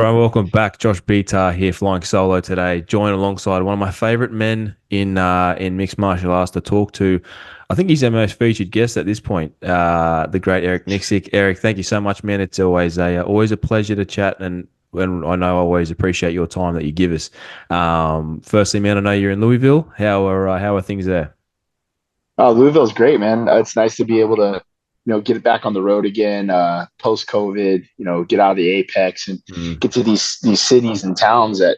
Right, welcome back. Josh Beatar here, flying solo today, joined alongside one of my favorite men in mixed martial arts to talk to. I think he's our most featured guest at this point, the great Eric Nicksick. Eric, thank you so much, man. It's always a pleasure to chat, and I know I always appreciate your time that you give us. Firstly, man, I know you're in Louisville. How are things there? Oh, Louisville's great, man. It's nice to be able to, get back on the road again, post COVID, get out of the apex and Mm. get to these cities and towns that,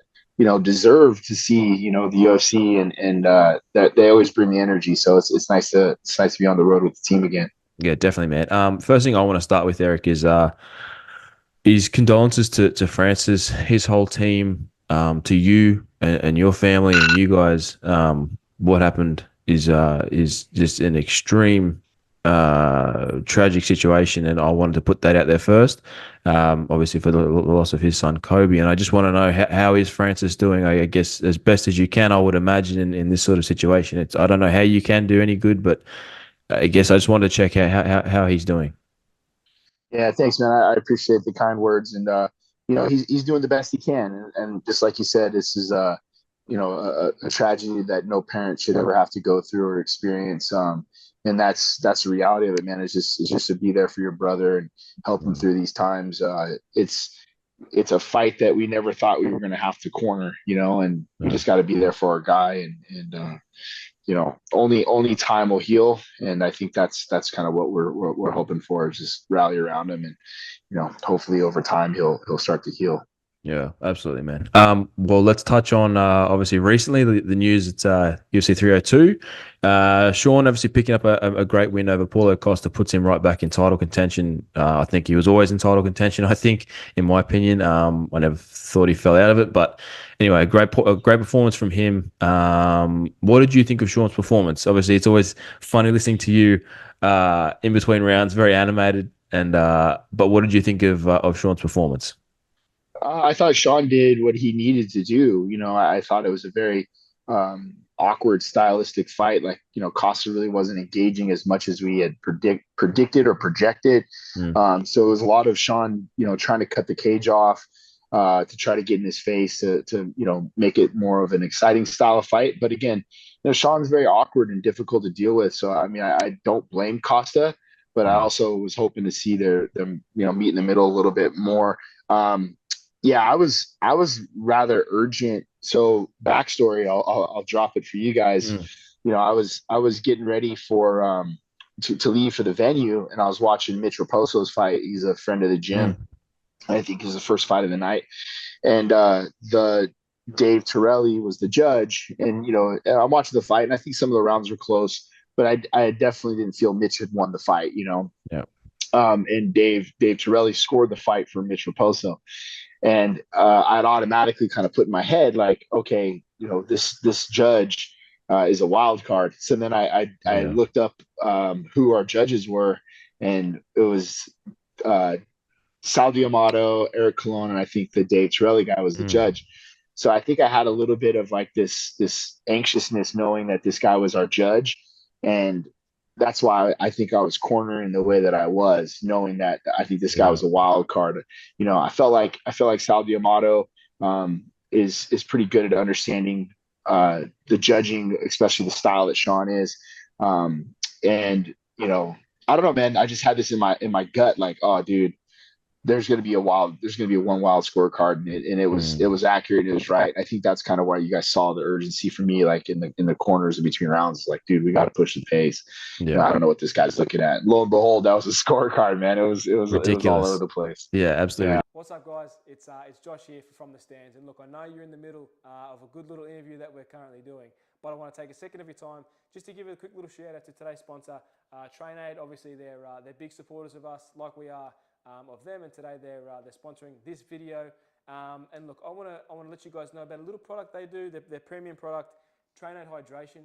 deserve to see, the UFC and that they always bring the energy. So it's nice to be on the road with the team again. Yeah, definitely, man. First thing I want to start with, Eric, is condolences to Francis, his whole team, to you and your family and you guys. What happened is just an extreme tragic situation, and I wanted to put that out there first. Obviously for the loss of his son Kobe, and I just want to know how is Francis doing? I guess as best as you can. I would imagine in this sort of situation, I don't know how you can do any good, but I guess I just wanted to check out how he's doing. Yeah, thanks, man. I appreciate the kind words, and he's doing the best he can, and just like you said, this is a tragedy that no parent should ever have to go through or experience. And that's the reality of it, man. It's just to be there for your brother and help him through these times. It's a fight that we never thought we were going to have to corner, and we Mm. just got to be there for our guy, and only time will heal, and I think that's kind of what we're hoping for is just rally around him, and hopefully over time he'll start to heal. Yeah, absolutely, man. Well, let's touch on obviously recently the news. It's UFC 302. Sean obviously picking up a great win over Paulo Costa puts him right back in title contention. I think he was always in title contention. I think, in my opinion, I never thought he fell out of it. But anyway, a great performance from him. What did you think of Sean's performance? Obviously, it's always funny listening to you in between rounds, very animated. And but what did you think of Sean's performance? I thought Sean did what he needed to do. I thought it was a very awkward stylistic fight. Like, Costa really wasn't engaging as much as we had predicted or projected. Mm. So it was a lot of Sean, trying to cut the cage off, to try to get in his face to make it more of an exciting style of fight. But again, Sean's very awkward and difficult to deal with. So I mean, I don't blame Costa, but I Mm. also was hoping to see them meet in the middle a little bit more. Yeah, I was rather urgent. So backstory, I'll drop it for you guys. Mm. I was getting ready for to leave for the venue, and I was watching Mitch Raposo's fight. He's a friend of the gym. Mm. I think it was the first fight of the night, and the Dave Torelli was the judge, and I'm watching the fight, and I think some of the rounds were close, but I definitely didn't feel Mitch had won the fight. Yeah. And Dave Torelli scored the fight for Mitch Raposo, and I'd automatically kind of put in my head like, okay, this judge is a wild card. So then I Yeah. looked up who our judges were, and it was uh, Sal Diamato, Eric Colon, and I think the Dave Torelli guy was the Mm. judge. So I think I had a little bit of like this anxiousness knowing that this guy was our judge, and that's why I think I was cornering the way that I was, knowing that I think this guy Yeah. was a wild card. I felt like Sal Diamato is pretty good at understanding the judging, especially the style that Sean is. And I don't know, man. I just had this in my gut, like, oh, dude, there's gonna be a one wild scorecard, and it was Mm. it was accurate, and it was right. I think that's kind of why you guys saw the urgency for me, like in the corners in between rounds. Like, dude, we got to push the pace. Yeah. I don't know what this guy's looking at. Lo and behold, that was a scorecard, man. It was all over Ridiculous. the place. Yeah, absolutely. Yeah. What's up, guys? It's Josh here from the stands. And look, I know you're in the middle of a good little interview that we're currently doing, but I want to take a second of your time just to give a quick little shout out to today's sponsor, TrainAid. Obviously, they're big supporters of us, like we are of them. And today they're sponsoring this video. And look, I want to let you guys know about a little product they do. Their premium product, TrainAid Hydration.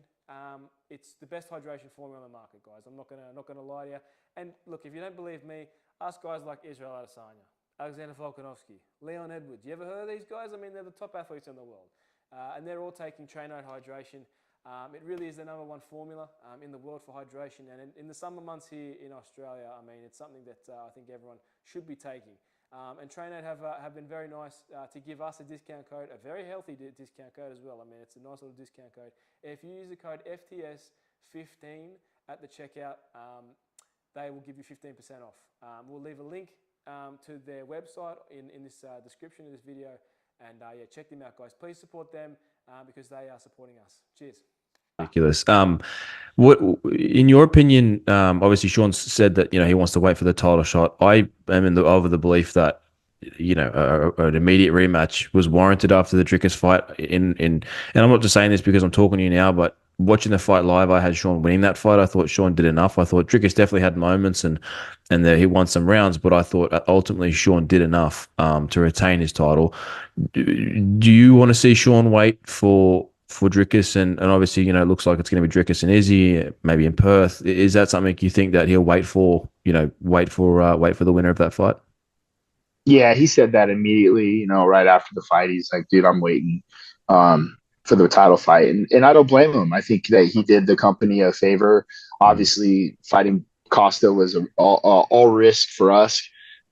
It's the best hydration formula on the market, guys. I'm not gonna lie to you. And look, if you don't believe me, ask guys like Israel Adesanya, Alexander Volkanovski, Leon Edwards. You ever heard of these guys? I mean, they're the top athletes in the world. And they're all taking TrainAid Hydration. It really is the number one formula in the world for hydration. And in the summer months here in Australia, I mean, it's something that I think everyone should be taking. And Trainade have been very nice to give us a discount code, a very healthy discount code as well. I mean, it's a nice little discount code. If you use the code FTS15 at the checkout, they will give you 15% off. We'll leave a link to their website in this description of this video. And yeah, check them out, guys. Please support them because they are supporting us. Cheers. Ridiculous. What, in your opinion, obviously Sean said that, he wants to wait for the title shot. I am of the belief that, an immediate rematch was warranted after the Dricus fight. And I'm not just saying this because I'm talking to you now, but watching the fight live, I had Sean winning that fight. I thought Sean did enough. I thought Dricus definitely had moments and he won some rounds, but I thought ultimately Sean did enough to retain his title. Do you want to see Sean wait for Dricus, and obviously, it looks like it's going to be Dricus and Izzy, maybe in Perth. Is that something you think that he'll wait for? Wait for the winner of that fight? Yeah, he said that immediately. Right after the fight, he's like, "Dude, I'm waiting for the title fight," and I don't blame him. I think that he did the company a favor. Obviously, fighting Costa was all risk for us.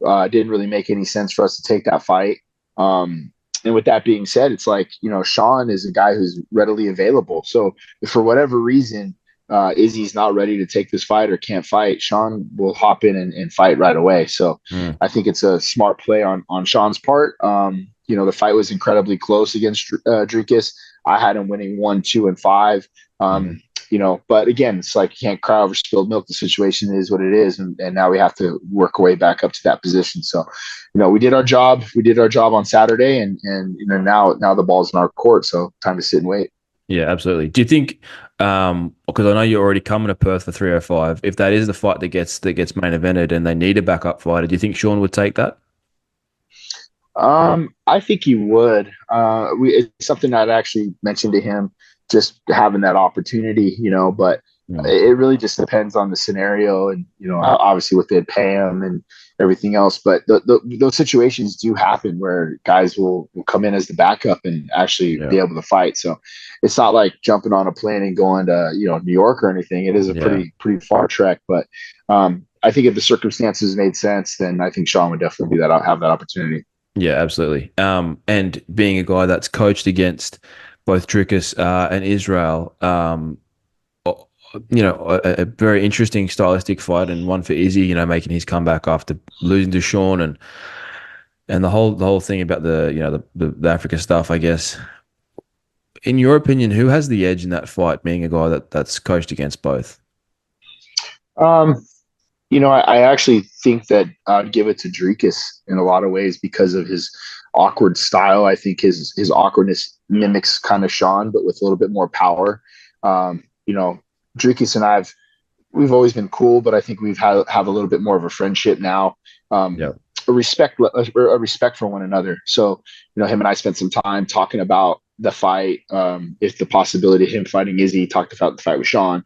Didn't really make any sense for us to take that fight. And with that being said, it's like, Sean is a guy who's readily available. So if for whatever reason, Izzy's not ready to take this fight or can't fight, Sean will hop in and fight right away. So I think it's a smart play on Sean's part. The fight was incredibly close against Dricus. I had him winning 1, 2, and 5. But again, it's like you can't cry over spilled milk. The situation is what it is, and now we have to work our way back up to that position. So, we did our job. We did our job on Saturday, and now the ball's in our court. So time to sit and wait. Yeah, absolutely. Do you think? Because I know you're already coming to Perth for 305. If that is the fight that gets main evented, and they need a backup fighter, do you think Sean would take that? I think he would. It's something I'd actually mentioned to him, just having that opportunity, but it really just depends on the scenario and, obviously what they'd pay him and everything else. But those situations do happen where guys will come in as the backup and actually be able to fight. So it's not like jumping on a plane and going to, New York or anything. It is a pretty far trek, but, I think if the circumstances made sense, then I think Sean would definitely do that. I'll have that opportunity. Yeah, absolutely. And being a guy that's coached against both Dricus and Israel, a very interesting stylistic fight, and one for Izzy, making his comeback after losing to Sean, and the whole thing about the Africa stuff, I guess. In your opinion, who has the edge in that fight, being a guy that's coached against both? I actually think that I'd give it to Dricus in a lot of ways because of his awkward style. I think his awkwardness mimics kind of Sean, but with a little bit more power. Dricus and we've always been cool, but I think we've have a little bit more of a friendship now. A respect for one another. So, him and I spent some time talking about the fight. If the possibility of him fighting Izzy, talked about the fight with Sean.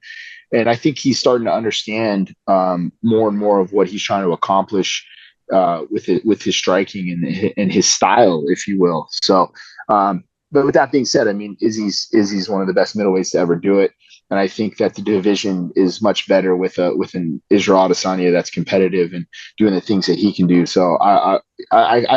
And I think he's starting to understand more and more of what he's trying to accomplish with his striking and his style, if you will. So, but with that being said, I mean, Izzy's one of the best middleweights to ever do it, and I think that the division is much better with an Israel Adesanya that's competitive and doing the things that he can do. So I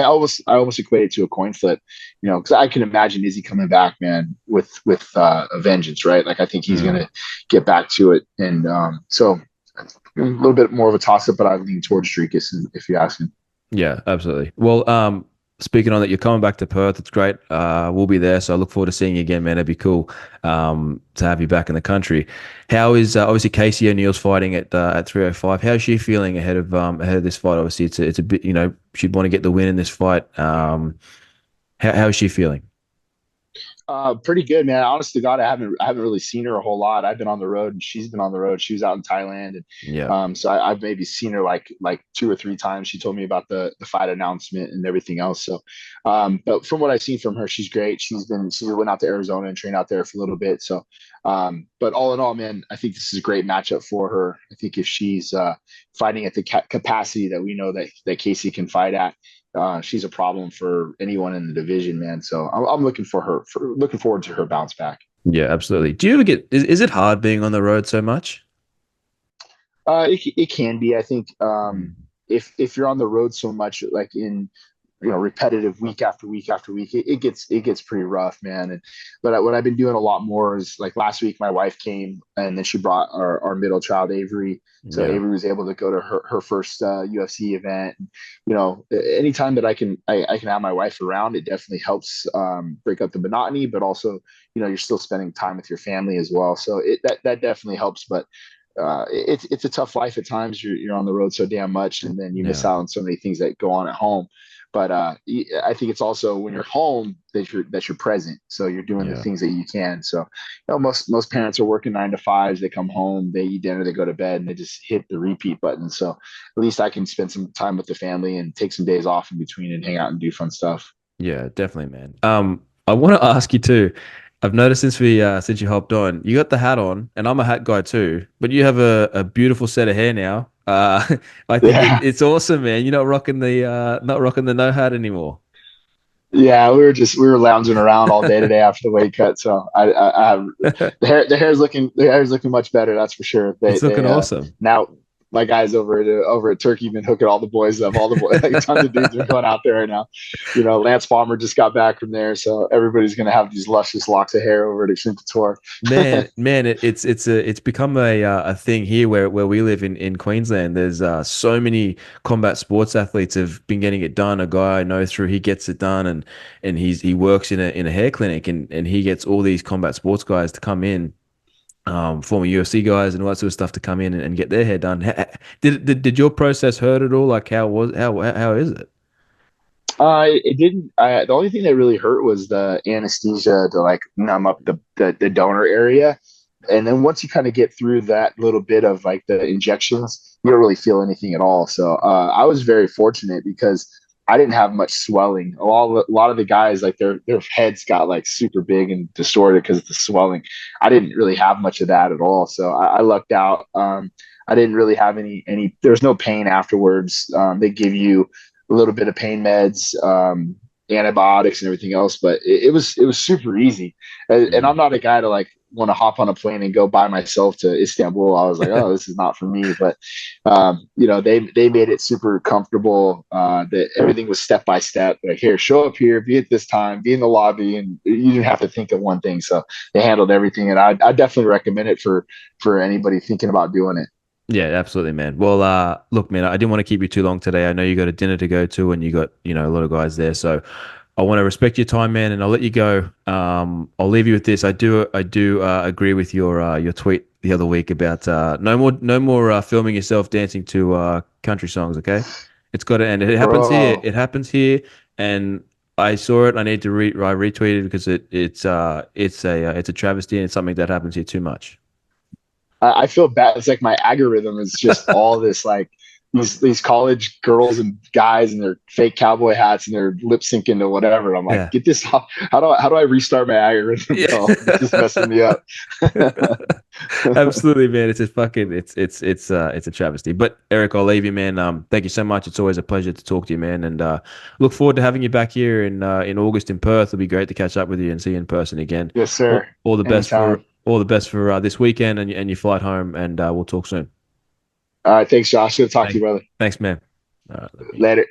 almost equate it to a coin flip, because I can imagine Izzy coming back, man, with a vengeance, right? Like I think he's gonna get back to it, and so a little bit more of a toss up, but I lean towards Dricus if you ask me. Yeah, absolutely. Well, speaking on that, you're coming back to Perth. It's great. We'll be there, so I look forward to seeing you again, man. It'd be cool to have you back in the country. How is obviously Casey O'Neill's fighting at 305? How's she feeling ahead of this fight? Obviously, it's a bit, she'd want to get the win in this fight. How is she feeling? Pretty good, man. Honest to God, I haven't really seen her a whole lot. I've been on the road and she's been on the road. She was out in Thailand, and so I've maybe seen her like 2 or 3 times. She told me about the fight announcement and everything else. So, but from what I've seen from her, she's great. She went out to Arizona and trained out there for a little bit. So, but all in all, man, I think this is a great matchup for her. I think if she's fighting at the capacity that we know that Casey can fight at, she's a problem for anyone in the division, man. So I'm looking forward to her bounce back. Yeah, absolutely. Do you ever is it hard being on the road so much? It can be. I think if you're on the road so much, like in repetitive week after week after week, it gets pretty rough, man. But what I've been doing a lot more is, like, last week my wife came, and then she brought our middle child Avery, so Yeah. Avery was able to go to her first UFC event. Anytime that I can have my wife around, it definitely helps break up the monotony, but also you're still spending time with your family as well, so that definitely helps. But it's a tough life at times. You're on the road so damn much, and then you miss Yeah. out on so many things that go on at home. But I think it's also when you're home that you're present. So you're doing the Yeah. things that you can. So most parents are working 9 to 5s. They come home, they eat dinner, they go to bed, and they just hit the repeat button. So at least I can spend some time with the family and take some days off in between and hang out and do fun stuff. Yeah, definitely, man. I want to ask you too. I've noticed since you hopped on, you got the hat on, and I'm a hat guy too. But you have a beautiful set of hair now. I think Yeah. it's awesome, man. You're not rocking the no hat anymore. Yeah, we were lounging around all day today after the weight cut. So I have the hair's looking much better. That's for sure. They It's looking they awesome. now my guys over at Turkey been hooking all the boys up. All the boys, like, tons of dudes are going out there right now. Lance Palmer just got back from there, so everybody's gonna have these luscious locks of hair over at Extreme Couture. Man, it's become a thing here where we live in Queensland. There's so many combat sports athletes have been getting it done. A guy I know through, he gets it done, and he works in a hair clinic, and he gets all these combat sports guys to come in, former UFC guys and all that sort of stuff, to come in and get their hair done. Did your process hurt at all? Like, how is it? It didn't. The only thing that really hurt was the anesthesia to, like, numb up the donor area, and then once you kind of get through that little bit of, like, the injections, you don't really feel anything at all. So I was very fortunate because I didn't have much swelling. A lot of the guys, like, their heads got, like, super big and distorted because of the swelling. I didn't really have much of that at all, so I lucked out. I didn't really have any. There was no pain afterwards. They give you a little bit of pain meds, antibiotics, and everything else. But it was super easy, and I'm not a guy to, like, want to hop on a plane and go by myself to Istanbul. I was like, oh, this is not for me. But they made it super comfortable. That everything was step by step. Like, here, show up here, be at this time, be in the lobby, and you didn't have to think of one thing. So they handled everything, and I definitely recommend it for anybody thinking about doing it. Yeah, absolutely, man. Well, look, man, I didn't want to keep you too long today. I know you got a dinner to go to, and you got, a lot of guys there. So I want to respect your time, man, and I'll let you go. I'll leave you with this. I do agree with your tweet the other week about no more filming yourself dancing to country songs. Okay, it's got to end. It happens here. Bro, It happens here, and I saw it. I need to I retweeted it because it's a travesty, and it's something that happens here too much. I feel bad. It's like my algorithm is just all this, like, these college girls and guys and their fake cowboy hats and their lip syncing to whatever. I'm like, Yeah. get this off. How do I restart my algorithm, Yeah. bro? It's just messing me up. Absolutely, man. It's a travesty. But Eric, I'll leave you, man. Thank you so much. It's always a pleasure to talk to you, man. And look forward to having you back here in August in Perth. It'll be great to catch up with you and see you in person again. Yes, All, sir. all the best for Anytime. this weekend and your flight home. And we'll talk soon. All right. Thanks, Josh. Good to talk to Thanks, you, brother. thanks, man. All right, let me. Later.